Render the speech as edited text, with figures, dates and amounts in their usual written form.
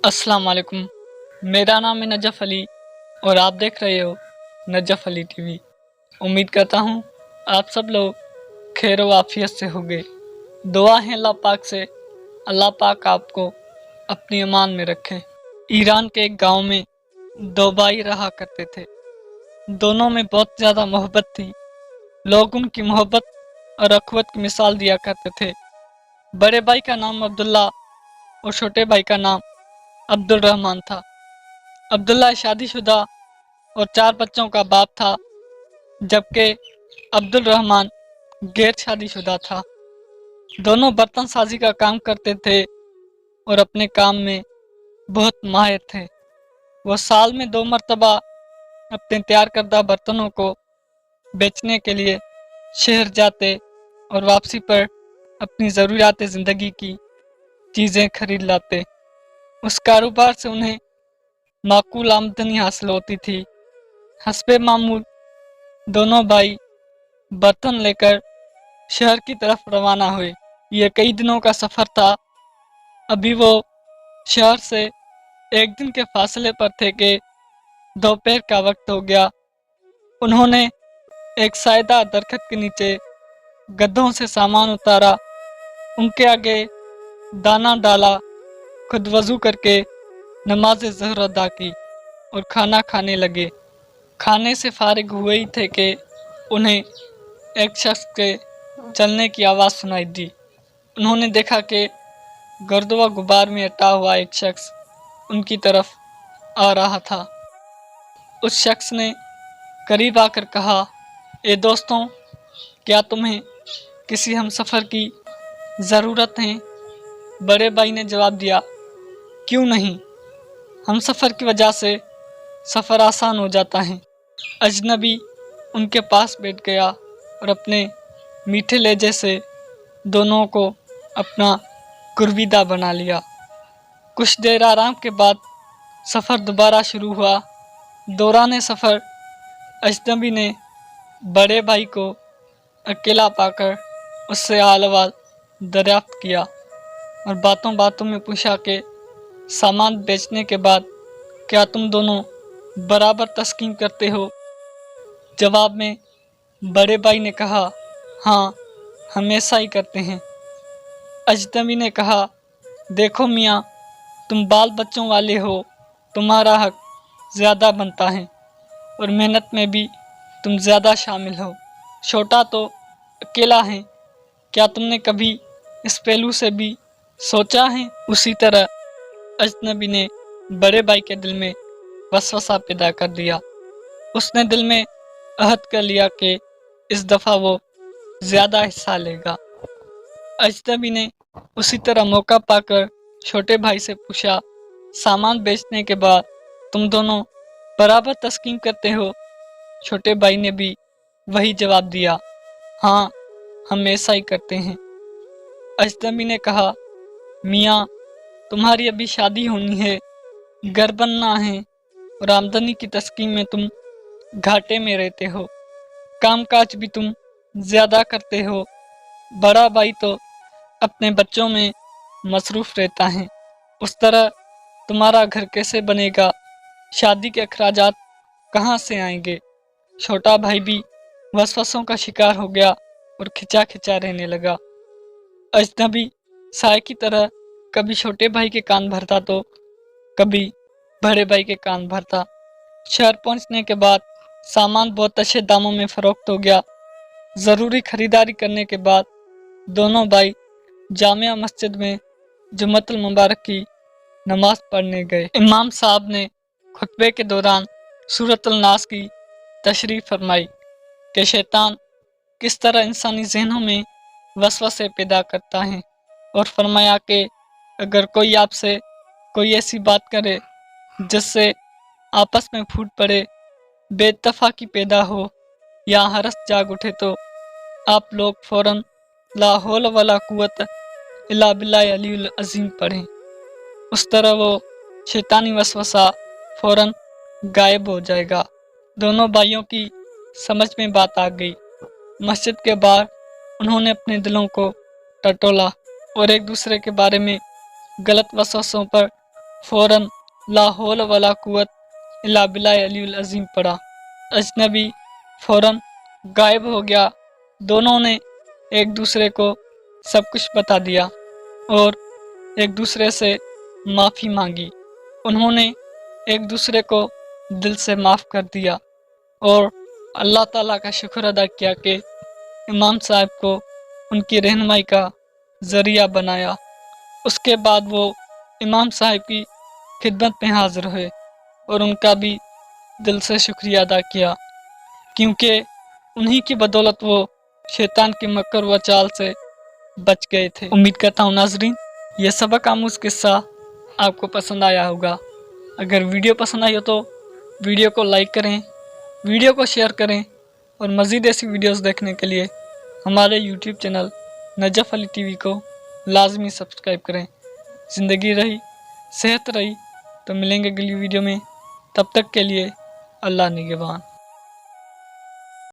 السلام علیکم، میرا نام ہے نجف علی اور آپ دیکھ رہے ہو نجف علی ٹی وی۔ امید کرتا ہوں آپ سب لوگ خیر و عافیت سے ہوگے۔ دعا ہے اللہ پاک سے، اللہ پاک آپ کو اپنی امان میں رکھے۔ ایران کے ایک گاؤں میں دو بھائی رہا کرتے تھے۔ دونوں میں بہت زیادہ محبت تھی۔ لوگ ان کی محبت اور اخوت کی مثال دیا کرتے تھے۔ بڑے بھائی کا نام عبداللہ اور چھوٹے بھائی کا نام عبد الرحمن تھا۔ عبداللہ شادی شدہ اور 4 بچوں کا باپ تھا، جبکہ عبد الرحمن غیر شادی شدہ تھا۔ دونوں برتن سازی کا کام کرتے تھے اور اپنے کام میں بہت ماہر تھے۔ وہ سال میں 2 مرتبہ اپنے تیار کردہ برتنوں کو بیچنے کے لیے شہر جاتے اور واپسی پر اپنی ضروریات زندگی کی چیزیں خرید لاتے۔ اس کاروبار سے انہیں معقول آمدنی حاصل ہوتی تھی۔ حسب معمول دونوں بھائی برتن لے کر شہر کی طرف روانہ ہوئے۔ یہ کئی دنوں کا سفر تھا۔ ابھی وہ شہر سے 1 دن کے فاصلے پر تھے کہ دوپہر کا وقت ہو گیا۔ انہوں نے ایک سایہ دار درخت کے نیچے گدھوں سے سامان اتارا، ان کے آگے دانہ ڈالا، خود وضو کر کے نماز ظہر ادا کی اور کھانا کھانے لگے۔ کھانے سے فارغ ہوئے ہی تھے کہ انہیں ایک شخص کے چلنے کی آواز سنائی دی۔ انہوں نے دیکھا کہ گرد و غبار میں اٹا ہوا ایک شخص ان کی طرف آ رہا تھا۔ اس شخص نے قریب آ کر کہا، اے دوستوں، کیا تمہیں کسی ہم سفر کی ضرورت ہے؟ بڑے بھائی نے جواب دیا، کیوں نہیں، ہم سفر کی وجہ سے سفر آسان ہو جاتا ہے۔ اجنبی ان کے پاس بیٹھ گیا اور اپنے میٹھے لہجے سے دونوں کو اپنا گرویدہ بنا لیا۔ کچھ دیر آرام کے بعد سفر دوبارہ شروع ہوا۔ دوران سفر اجنبی نے بڑے بھائی کو اکیلا پا کر اس سے حال احوال دریافت کیا اور باتوں باتوں میں پوچھا کہ سامان بیچنے کے بعد کیا تم دونوں برابر تسکین کرتے ہو؟ جواب میں بڑے بھائی نے کہا، ہاں، ہم ایسا ہی کرتے ہیں۔ اجنبی نے کہا، دیکھو میاں، تم بال بچوں والے ہو، تمہارا حق زیادہ بنتا ہے اور محنت میں بھی تم زیادہ شامل ہو۔ چھوٹا تو اکیلا ہے، کیا تم نے کبھی اس پہلو سے بھی سوچا ہے؟ اسی طرح اجنبی نے بڑے بھائی کے دل میں وسوسہ پیدا کر دیا۔ اس نے دل میں عہد کر لیا کہ اس دفعہ وہ زیادہ حصہ لے گا۔ اجنبی نے اسی طرح موقع پا کر چھوٹے بھائی سے پوچھا، سامان بیچنے کے بعد تم دونوں برابر تسکین کرتے ہو؟ چھوٹے بھائی نے بھی وہی جواب دیا، ہاں، ہم ایسا ہی کرتے ہیں۔ اجنبی نے کہا، میاں، تمہاری ابھی شادی ہونی ہے، گھر بننا ہے اور آمدنی کی تسکین میں تم گھاٹے میں رہتے ہو، کام کاج بھی تم زیادہ کرتے ہو۔ بڑا بھائی تو اپنے بچوں میں مصروف رہتا ہے، اس طرح تمہارا گھر کیسے بنے گا؟ شادی کے اخراجات کہاں سے آئیں گے؟ چھوٹا بھائی بھی وسوسوں کا شکار ہو گیا اور کھچا کھچا رہنے لگا۔ اجنبی سائے کی طرح کبھی چھوٹے بھائی کے کان بھرتا تو کبھی بڑے بھائی کے کان بھرتا۔ شہر پہنچنے کے بعد سامان بہت اچھے داموں میں فروخت ہو گیا۔ ضروری خریداری کرنے کے بعد دونوں بھائی جامع مسجد میں جمعۃ المبارک کی نماز پڑھنے گئے۔ امام صاحب نے خطبے کے دوران سورۃ الناس کی تشریح فرمائی کہ شیطان کس طرح انسانی ذہنوں میں وسوسے پیدا کرتا ہے، اور فرمایا کہ اگر کوئی آپ سے کوئی ایسی بات کرے جس سے آپس میں پھوٹ پڑے، بے اتفاقی پیدا ہو یا حرس جاگ اٹھے تو آپ لوگ فوراً لا حول ولا قوت الا باللہ العلی العظیم پڑھیں۔ اس طرح وہ شیطانی وسوسہ فوراً غائب ہو جائے گا۔ دونوں بھائیوں کی سمجھ میں بات آ گئی۔ مسجد کے باہر انہوں نے اپنے دلوں کو ٹٹولا اور ایک دوسرے کے بارے میں غلط وسوسوں پر فوراً لا حول ولا قوت الا باللہ علی العظیم پڑھا۔ اجنبی فوراً غائب ہو گیا۔ دونوں نے ایک دوسرے کو سب کچھ بتا دیا اور ایک دوسرے سے معافی مانگی۔ انہوں نے ایک دوسرے کو دل سے معاف کر دیا اور اللہ تعالیٰ کا شکر ادا کیا کہ امام صاحب کو ان کی رہنمائی کا ذریعہ بنایا۔ اس کے بعد وہ امام صاحب کی خدمت میں حاضر ہوئے اور ان کا بھی دل سے شکریہ ادا کیا، کیونکہ انہی کی بدولت وہ شیطان کے مکر و چال سے بچ گئے تھے۔ امید کرتا ہوں ناظرین یہ سبق آموز قصہ آپ کو پسند آیا ہوگا۔ اگر ویڈیو پسند آئی ہو تو ویڈیو کو لائک کریں، ویڈیو کو شیئر کریں اور مزید ایسی ویڈیوز دیکھنے کے لیے ہمارے یوٹیوب چینل نجف علی ٹی وی کو لازمی سبسکرائب کریں۔ زندگی رہی، صحت رہی تو ملیں گے اگلی ویڈیو میں، تب تک کے لیے اللہ نگہبان۔